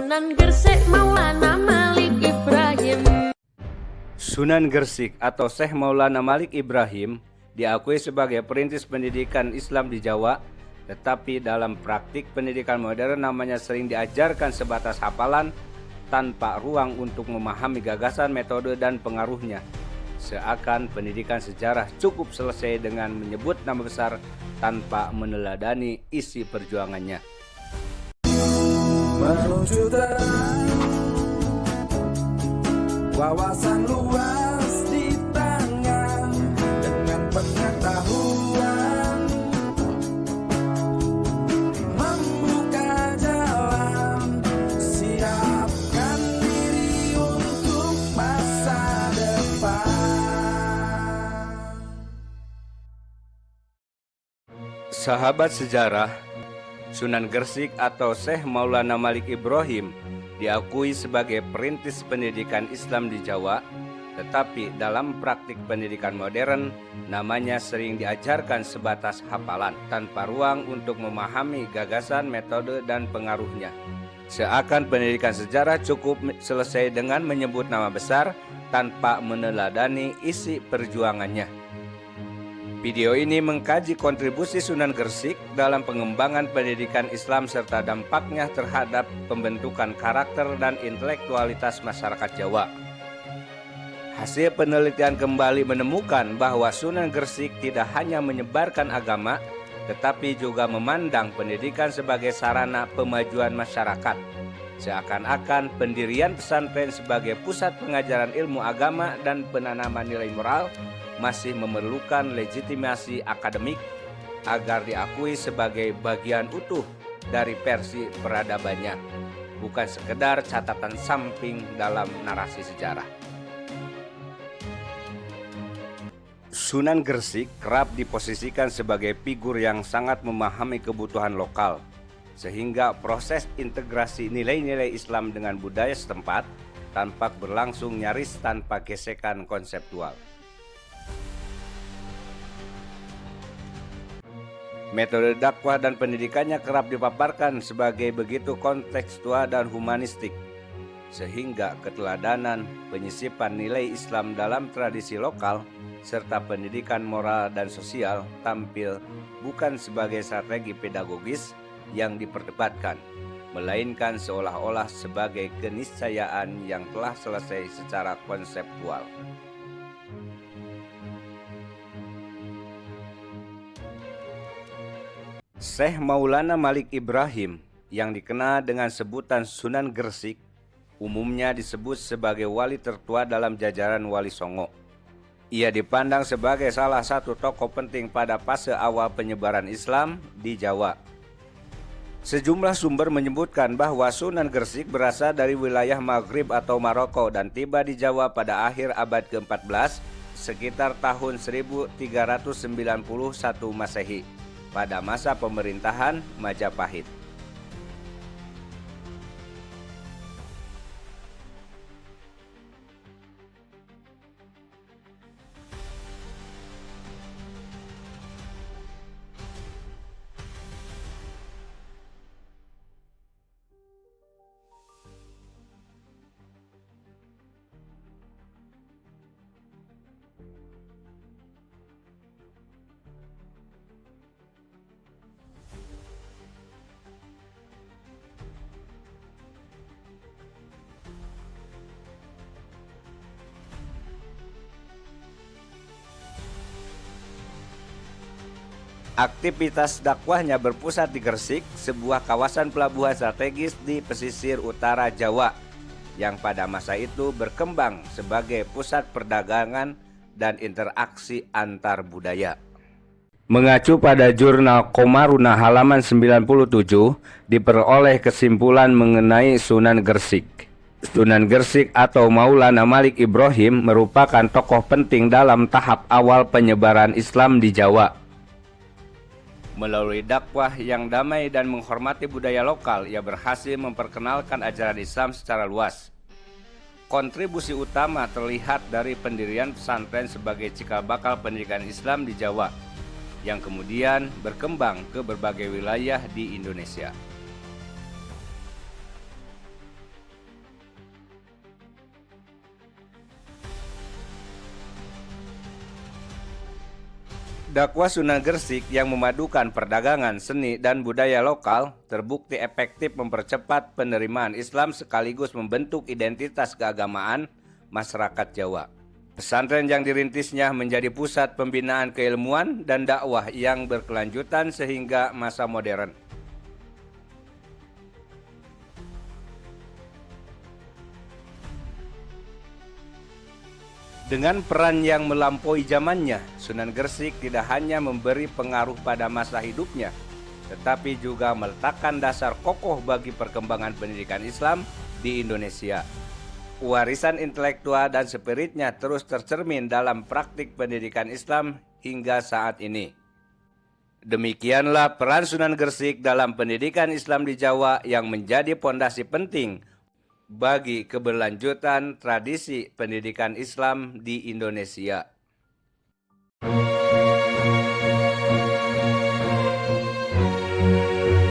Sunan Gresik Maulana Malik Ibrahim. Sunan Gresik atau Syekh Maulana Malik Ibrahim diakui sebagai perintis pendidikan Islam di Jawa, tetapi dalam praktik pendidikan modern namanya sering diajarkan sebatas hafalan tanpa ruang untuk memahami gagasan, metode, dan pengaruhnya. Seakan pendidikan sejarah cukup selesai dengan menyebut nama besar tanpa meneladani isi perjuangannya. Menuju terang, wawasan luas di tangan, dengan pengetahuan membuka jalan, siapkan diri untuk masa depan. Sahabat sejarah, Sunan Gresik atau Syekh Maulana Malik Ibrahim diakui sebagai perintis pendidikan Islam di Jawa, tetapi dalam praktik pendidikan modern namanya sering diajarkan sebatas hafalan tanpa ruang untuk memahami gagasan, metode, dan pengaruhnya. Seakan pendidikan sejarah cukup selesai dengan menyebut nama besar tanpa meneladani isi perjuangannya. Video ini mengkaji kontribusi Sunan Gresik dalam pengembangan pendidikan Islam serta dampaknya terhadap pembentukan karakter dan intelektualitas masyarakat Jawa. Hasil penelitian kembali menemukan bahwa Sunan Gresik tidak hanya menyebarkan agama, tetapi juga memandang pendidikan sebagai sarana pemajuan masyarakat. Seakan-akan pendirian pesantren sebagai pusat pengajaran ilmu agama dan penanaman nilai moral masih memerlukan legitimasi akademik agar diakui sebagai bagian utuh dari versi peradabannya, bukan sekedar catatan samping dalam narasi sejarah. Sunan Gresik kerap diposisikan sebagai figur yang sangat memahami kebutuhan lokal, sehingga proses integrasi nilai-nilai Islam dengan budaya setempat tampak berlangsung nyaris tanpa gesekan konseptual. Metode dakwah dan pendidikannya kerap dipaparkan sebagai begitu kontekstual dan humanistik, sehingga keteladanan penyisipan nilai Islam dalam tradisi lokal serta pendidikan moral dan sosial tampil bukan sebagai strategi pedagogis yang diperdebatkan, melainkan seolah-olah sebagai keniscayaan yang telah selesai secara konseptual. Syekh Maulana Malik Ibrahim yang dikenal dengan sebutan Sunan Gresik umumnya disebut sebagai wali tertua dalam jajaran Wali Songo. Ia dipandang sebagai salah satu tokoh penting pada fase awal penyebaran Islam di Jawa. Sejumlah sumber menyebutkan bahwa Sunan Gresik berasal dari wilayah Maghrib atau Maroko dan tiba di Jawa pada akhir abad ke-14 sekitar tahun 1391 Masehi pada masa pemerintahan Majapahit. Aktivitas dakwahnya berpusat di Gresik, sebuah kawasan pelabuhan strategis di pesisir utara Jawa yang pada masa itu berkembang sebagai pusat perdagangan dan interaksi antar budaya. Mengacu pada jurnal Komaruna halaman 97, diperoleh kesimpulan mengenai Sunan Gresik. Sunan Gresik atau Maulana Malik Ibrahim merupakan tokoh penting dalam tahap awal penyebaran Islam di Jawa. Melalui dakwah yang damai dan menghormati budaya lokal, ia berhasil memperkenalkan ajaran Islam secara luas. Kontribusi utama terlihat dari pendirian pesantren sebagai cikal bakal pendidikan Islam di Jawa, yang kemudian berkembang ke berbagai wilayah di Indonesia. Dakwah Sunan Gresik yang memadukan perdagangan, seni, dan budaya lokal terbukti efektif mempercepat penerimaan Islam sekaligus membentuk identitas keagamaan masyarakat Jawa. Pesantren yang dirintisnya menjadi pusat pembinaan keilmuan dan dakwah yang berkelanjutan sehingga masa modern. Dengan peran yang melampaui zamannya, Sunan Gresik tidak hanya memberi pengaruh pada masa hidupnya, tetapi juga meletakkan dasar kokoh bagi perkembangan pendidikan Islam di Indonesia. Warisan intelektual dan spiritnya terus tercermin dalam praktik pendidikan Islam hingga saat ini. Demikianlah peran Sunan Gresik dalam pendidikan Islam di Jawa yang menjadi pondasi penting bagi keberlanjutan tradisi pendidikan Islam di Indonesia.